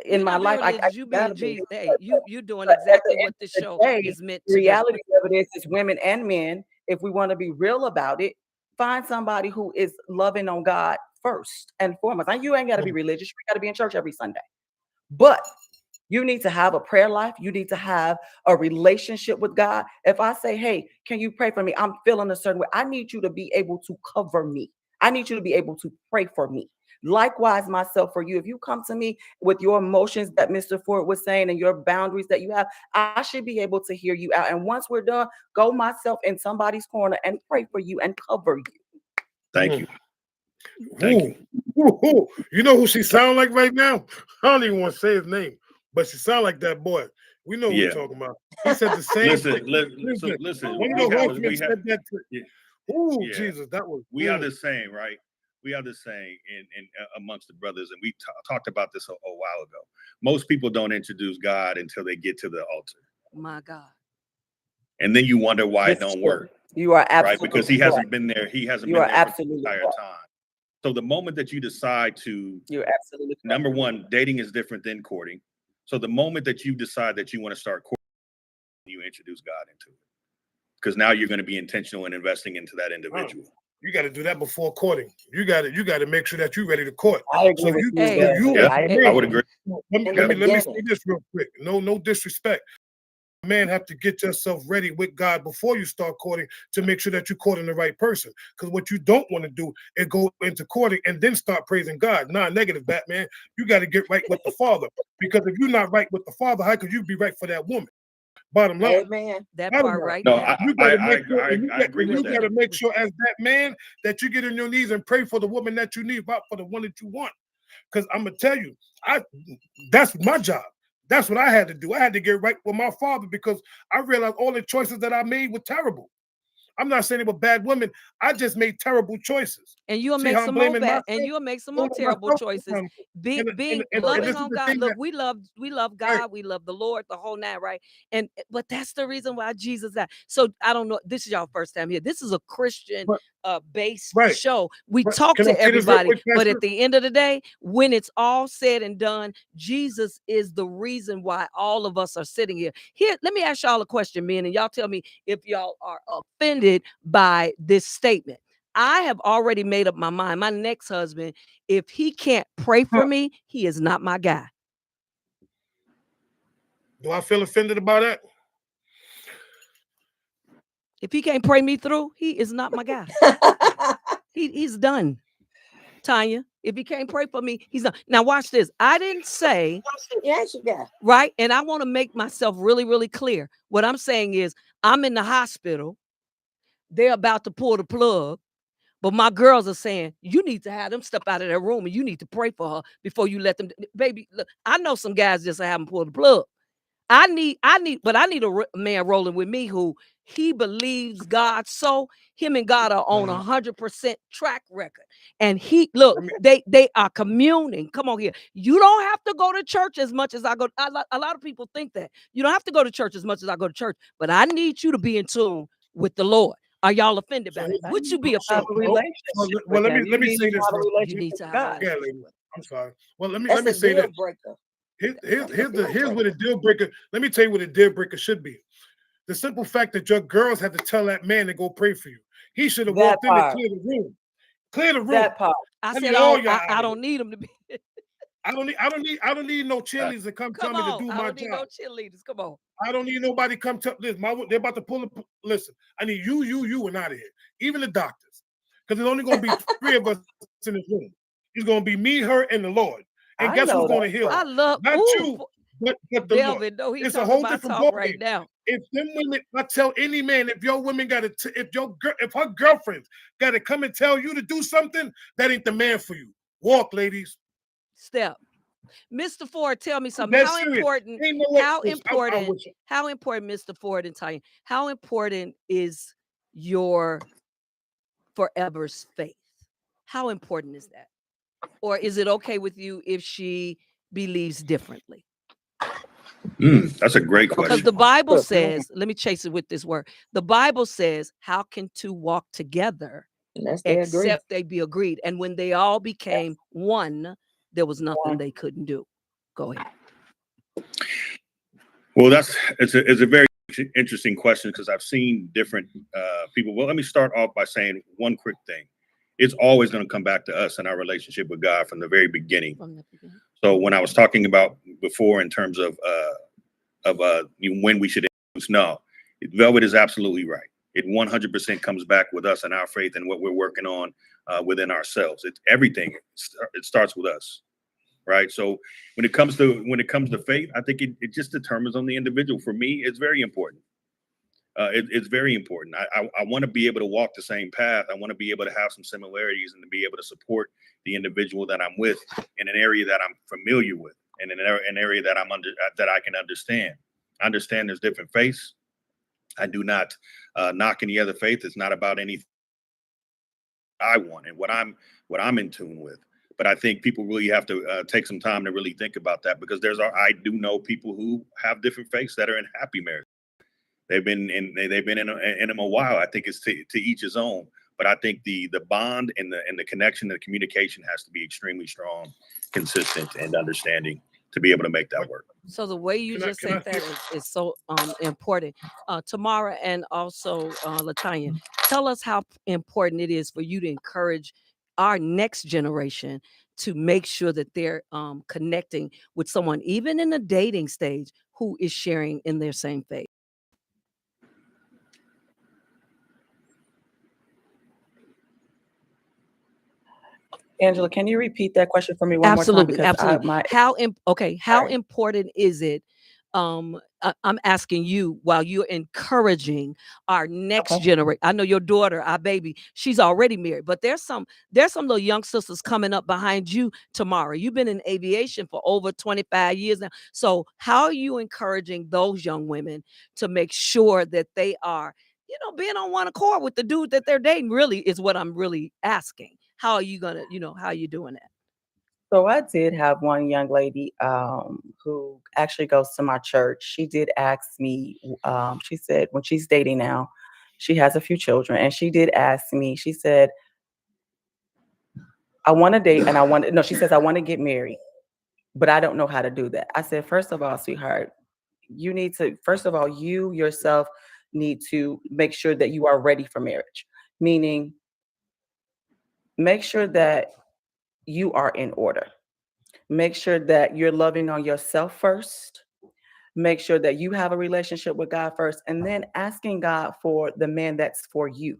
in You my not being life, religious. You gotta being be. Jesus. Hey, you doing But at the exactly end what this of show the day, is meant the to do. reality of it is women and men, if we want to be real about it, find somebody who is loving on God first and foremost. And you ain't got to be religious. You got to be in church every Sunday. But you need to have a prayer life. You need to have a relationship with God. If I say, hey, can you pray for me? I'm feeling a certain way. I need you to be able to cover me. I need you to be able to pray for me. Likewise, myself for you. If you come to me with your emotions that Mr. Ford was saying and your boundaries that you have, I should be able to hear you out. And once we're done, go myself in somebody's corner and pray for you and cover you. Thank you. Mm. Thank you. Ooh. You know who she sound like right now? I don't even want to say his name, but she sound like that boy. We know who we're Yeah. talking about. He said the same Listen, thing. listen. One of We the have horsemen said that. yeah, Ooh, yeah. Jesus, that was. We are the same, right? We are the same in amongst the brothers, and we talked about this a while ago. Most people don't introduce God until they get to the altar, My God. and then you wonder why it It's don't true. work, You are right? absolutely Because he correct. hasn't been there. He hasn't You been are there for the absolutely entire correct. time. So the moment that you decide to, You're absolutely correct. number one, dating is different than courting. So the moment that you decide that you want to start courting, you introduce God into it, because now you're going to be intentional in investing into that individual. You got to do that before courting. You got to make sure that you're ready to court. I agree So with you, you Hey, there. you, Yeah, I man, I would agree. In let the me say beginning. this real quick. No disrespect. Man, have to get yourself ready with God before you start courting to make sure that you're courting the right person. Because what you don't want to do is go into courting and then start praising God. Nah, negative, Batman. You got to get right with the Father. Because if you're not right with the Father, how could you be right for that woman? Bottom line. Amen. That Bottom part line. right No, there. You got to make sure, I agree with you that. got to make sure as that man that you get on your knees and pray for the woman that you need, not for the one that you want. Because I'm gonna tell you, that's my job. That's what I had to do. I had to get right with my father because I realized all the choices that I made were terrible. I'm not saying they were bad women. I just made terrible choices. And you'll See make how I'm some more blaming bad, myself? and you'll make some more Blaming terrible myself choices. sometimes. Being And loving this is on the God. thing Look, that we love right, God, we love the Lord, the whole nine, right? And but that's the reason why Jesus died. So I don't know. This is y'all first time here. This is a Christian but based right, show. We right. talk Can I to say this real everybody, quick, but Pastor? at the end of the day, when it's all said and done, Jesus is the reason why all of us are sitting here. Here, let me ask y'all a question, men, and y'all tell me if y'all are offended by this statement. I have already made up my mind. My next husband, if he can't pray for me, he is not my guy. Do I feel offended about that? If he can't pray me through, he is not my guy. He's done. Tanya, if he can't pray for me, he's done. Now watch this. I didn't say, Yes, you got. right? And I want to make myself really, really clear. What I'm saying is I'm in the hospital. They're about to pull the plug. But my girls are saying, you need to have them step out of their room and you need to pray for her before you let them. Baby, look, I know some guys just haven't pulled the plug. I need a man rolling with me who he believes God. So him and God are on 100% track record. And they are communing. Come on here. You don't have to go to church as much as I go. A lot of people think that you don't have to go to church as much as I go to church, but I need you to be in tune with the Lord. Are y'all offended by that? Would you be Have offended? a relationship Well, with let him. me You say need to this. have a Real- You relationship need to with have a God. Yeah, relationship lady. with him. I'm sorry. Well, let me That's a say deal this. breaker. Here's what a deal breaker. Let me tell you what a deal breaker should be. The simple fact that your girls had to tell that man to go pray for you. He should have That walked in and part. cleared the room. Clear the room. That part. I I said need all I y'all out I of don't need him to be. I don't need no cheerleaders to come tell Come me to on. do I my don't need no job. cheerleaders. Come on. I don't need nobody come tell this. They're about to pull the listen. I need you and out of here. Even the doctors. Because there's only gonna be 3 of us in this room. It's gonna be me, her, and the Lord. And I guess know who's gonna that heal? I part. love Not you, but the Lord. Delvin. No, he's It's a talking whole about different talk ballgame. right now. If them women, I tell any man, if your women got to, if her girlfriends got to come and tell you to do something, that ain't the man for you. Walk, ladies. Step. Mr. Ford, tell me I'm something. dead How serious. important, Ain't no way. how Listen, I'm important, with you. how important, Mr. Ford and Tanya, how important is your forever's faith? How important is that? Or is it okay with you if she believes differently? That's a great Because question. the Bible Look, says, let me chase it with this word. The Bible says, how can two walk together Unless they agree. except they be agreed? And when they all became one, there was nothing they couldn't do. Go ahead. Well, it's a very interesting question because I've seen different people. Well, let me start off by saying one quick thing. It's always going to come back to us and our relationship with God from the very beginning. So when I was talking about before in terms of when we should introduce, no, Velvet is absolutely right. It 100% comes back with us and our faith and what we're working on within ourselves. It's everything. It starts with us. Right. So when it comes to faith, I think it just determines on the individual. For me, it's very important. It's very important. I want to be able to walk the same path. I want to be able to have some similarities and to be able to support the individual that I'm with in an area that I'm familiar with and in an area that that I can understand. I understand there's different faiths. I do not knock any other faith. It's not about anything I want and what I'm in tune with. But I think people really have to take some time to really think about that because I do know people who have different faiths that are in happy marriage. They've been in them a while. I think it's to each his own. But I think the bond and the connection, the communication has to be extremely strong, consistent, and understanding to be able to make that work. So the way you just said that is so important. Tamara and also Latanya, tell us how important it is for you to encourage our next generation to make sure that they're connecting with someone, even in the dating stage, who is sharing in their same faith. Angela, can you repeat that question for me one Absolutely, more time? absolutely. How important is it? I'm asking you while you're encouraging our next generation. I know your daughter, our baby, she's already married, but there's some little young sisters coming up behind you tomorrow. You've been in aviation for over 25 years now. So how are you encouraging those young women to make sure that they are, being on one accord with the dude that they're dating? Really is what I'm really asking. How are you gonna, how are you doing that? So I did have one young lady who actually goes to my church. She did ask me, she said when she's dating now, she has a few children, and she did ask me, she said, I want to date and she says, I want to get married, but I don't know how to do that. I said, first of all, sweetheart, you yourself need to make sure that you are ready for marriage, meaning make sure that you are in order. Make sure that you're loving on yourself first. Make sure that you have a relationship with God first, and then asking God for the man that's for you.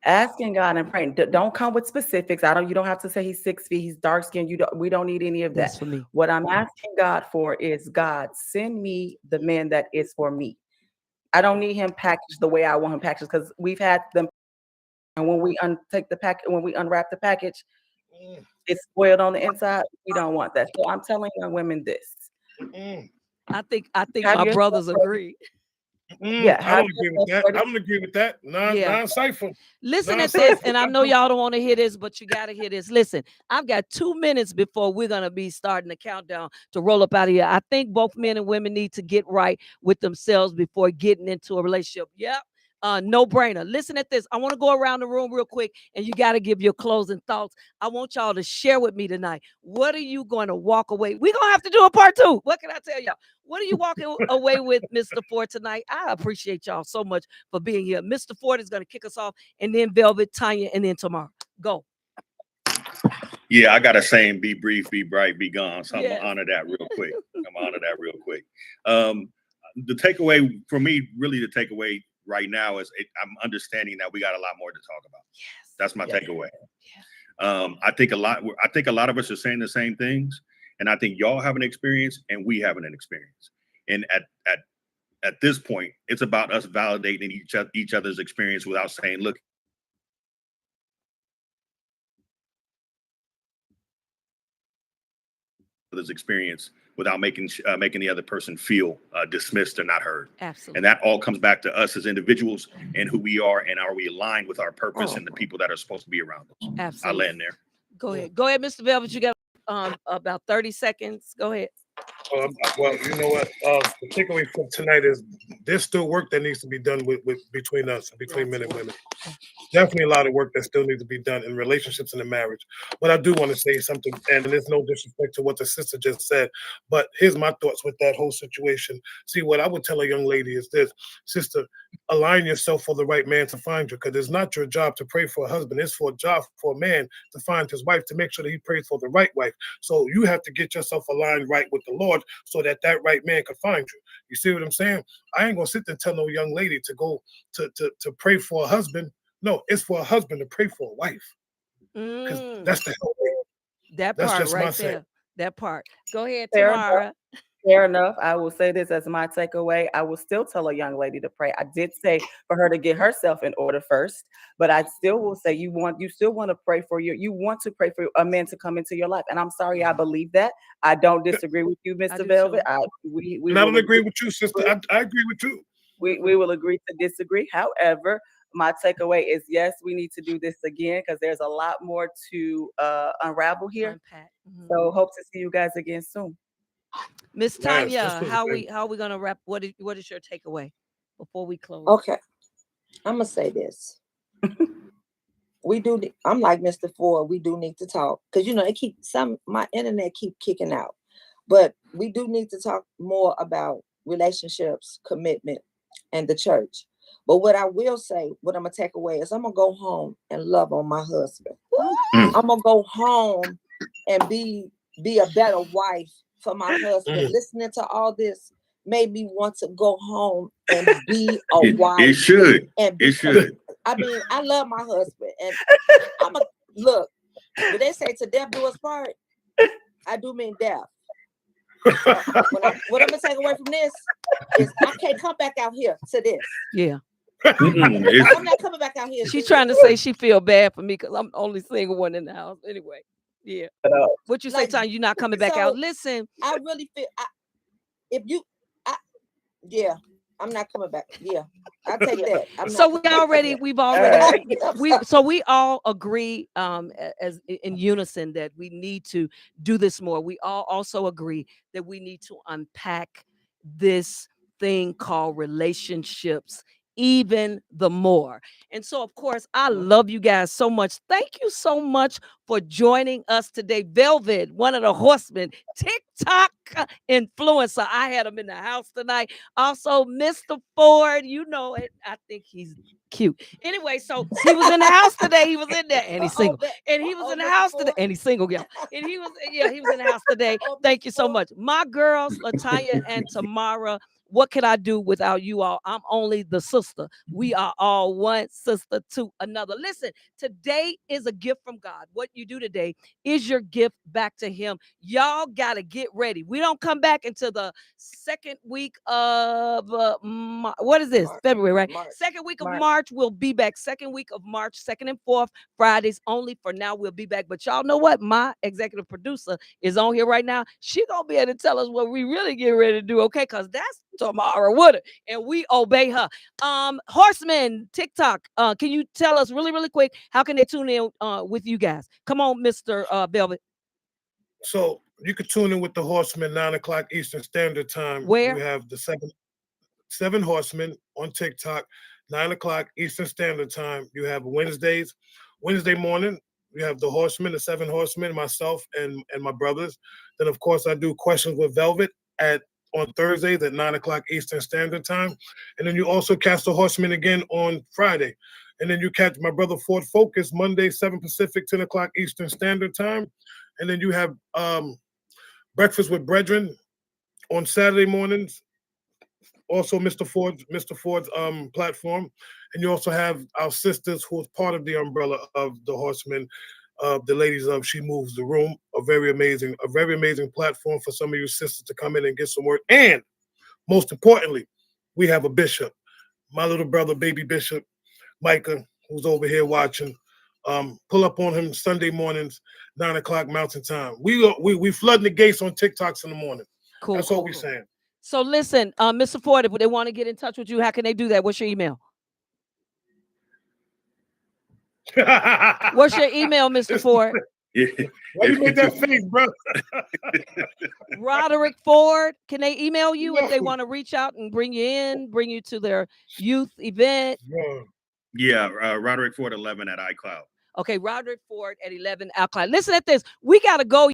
Asking God and praying. Don't come with specifics. You don't have to say he's 6 feet, he's dark skinned. We don't need any of that. That's for me. What I'm asking God for is, God, send me the man that is for me. I don't need him packaged the way I want him packaged, because we've had them, and when we unwrap the package, it's spoiled on the inside. We don't want that. So I'm telling young women this. I think Have my yourself brothers ready. agree. Yeah, I have don't agree with yourself that. I ready. don't agree with that. Yeah. Non-cipher. Listen at this, Non-cipher. and I know y'all don't want to hear this, but you got to hear this. Listen, I've got 2 minutes before we're going to be starting the countdown to roll up out of here. I think both men and women need to get right with themselves before getting into a relationship. Yep. No brainer. Listen at this. I want to go around the room real quick, and you got to give your closing thoughts. I want y'all to share with me tonight. What are you going to walk away? We're going to have to do a part 2. What can I tell y'all? What are you walking away with, Mr. Ford, tonight? I appreciate y'all so much for being here. Mr. Ford is going to kick us off, and then Velvet, Tanya, and then Tamara. Go. Yeah, I got a saying: be brief, be bright, be gone. So I'm Yes. gonna honor that real quick. The takeaway for me, really, the takeaway right now is I'm understanding that we got a lot more to talk about. Yes. That's my Yes. takeaway. I think a lot of us are saying the same things, and I think y'all have an experience and we have an experience. And at this point, it's about us validating each other's experience without saying, look, other's experience without making the other person feel dismissed or not heard. Absolutely. And that all comes back to us as individuals and who we are, and are we aligned with our purpose and the people that are supposed to be around us. Absolutely. I land there. Go ahead, Mr. Velvet. You got about 30 seconds. Go ahead. Well, you know what? The takeaway from tonight is there's still work that needs to be done with between us, between men and women. Definitely a lot of work that still needs to be done in relationships and in marriage. But I do want to say something, and there's no disrespect to what the sister just said, but here's my thoughts with that whole situation. See, what I would tell a young lady is this: sister, align yourself for the right man to find you, because it's not your job to pray for a husband. It's for a job for a man to find his wife, to make sure that he prays for the right wife. So you have to get yourself aligned right with the Lord, so that right man can find you. You see what I'm saying? I ain't gonna sit there and tell no young lady to go to pray for a husband. No, it's for a husband to pray for a wife, because that's the hell. That That's part just my right saying. there. That part. Go ahead, Fair enough. Tamara. Fair enough. I will say this as my takeaway. I will still tell a young lady to pray. I did say for her to get herself in order first, but I still will say you still want to pray for you want to pray for a man to come into your life. And I'm sorry, I believe that. I don't disagree with you, I Mr. do Velvet. too. We And I will don't agree with you, sister. I agree with you. we will agree to disagree. However, my takeaway is, yes, we need to do this again, because there's a lot more to unravel here. Unpack. So hope to see you guys again soon. Miss Yes, Tanya, this was how great. we gonna wrap? What is your takeaway before we close? Okay, I'm gonna say this. I'm like Mr. Ford. We do need to talk, because my internet keep kicking out, but we do need to talk more about relationships, commitment, and the church. But what I will say, what I'm gonna take away is, I'm gonna go home and love on my husband. I'm gonna go home and be a better wife for my husband. Listening to all this made me want to go home and be a wife. It should. And It should. I mean, I love my husband, and I'm a look. When they say to death do us part, I do mean death. So what I'm gonna take away from this is, I can't come back out here to this. Yeah. I'm not coming back out here. She's trying to say she feel bad for me because I'm the only single one in the house. Anyway. Yeah. What you say, Like, Tanya? You're not coming back so, out. Listen. I really feel I'm not coming back. Yeah, I take that. We all agree as in unison that we need to do this more. We all also agree that we need to unpack this thing called relationships even the more. And so, of course, I love you guys so much. Thank you so much for joining us today. Velvet, one of the horsemen, TikTok influencer. I had him in the house tonight. Also, Mr. Ford, you know it. I think he's cute. Anyway, so he was in the house today. He was in there and he's single. And he was in the house today and he's single, yeah. And he was in the house today. Thank you so much. My girls, Latanya and Tamara, what could I do without you all? I'm only the sister. We are all one sister to another. Listen, today is a gift from God. What you do today is your gift back to him. Y'all got to get ready. We don't come back until the second week of what is this? March. February, right? March. Second week of March, we'll be back. Second week of March, second and fourth Fridays only. For now, we'll be back. But y'all know what? My executive producer is on here right now. She gonna be able to tell us what we really get ready to do, okay? Because that's tomorrow, would it? And we obey her. Horseman, TikTok. Can you tell us really quick how can they tune in with you guys? Come on, Mr. Velvet. So you can tune in with the Horsemen 9 o'clock Eastern Standard Time. Where? You have the seven Horsemen on TikTok, 9 o'clock Eastern Standard Time. You have Wednesday morning. You have the Horsemen, the 7 Horsemen, myself and my brothers. Then of course I do Questions with Velvet on Thursdays at 9 o'clock Eastern Standard Time. And then you also catch the Horsemen again on Friday. And then you catch my brother Ford Focus Monday, 7 Pacific, 10 o'clock Eastern Standard Time. And then you have Breakfast with Brethren on Saturday mornings. Also Mr. Ford's platform. And you also have our sisters who is part of the umbrella of the Horsemen, the ladies of She Moves the Room, a very amazing platform for some of you sisters to come in and get some work. And most importantly, we have a bishop, my little brother, baby bishop, Micah, who's over here watching. Pull up on him Sunday mornings, 9 o'clock Mountain Time. We flooding the gates on TikToks in the morning. Cool. That's all we're saying. So listen, Mr. Ford, if they want to get in touch with you, how can they do that? What's your email? What's your email, Mr. Ford? Why you make that face, bro? Roderick Ford. Can they email you if they want to reach out and bring you to their youth event? Yeah, Roderick Ford 11 at iCloud. Okay, Roderick Ford at 11 iCloud. Listen at this. We got to go.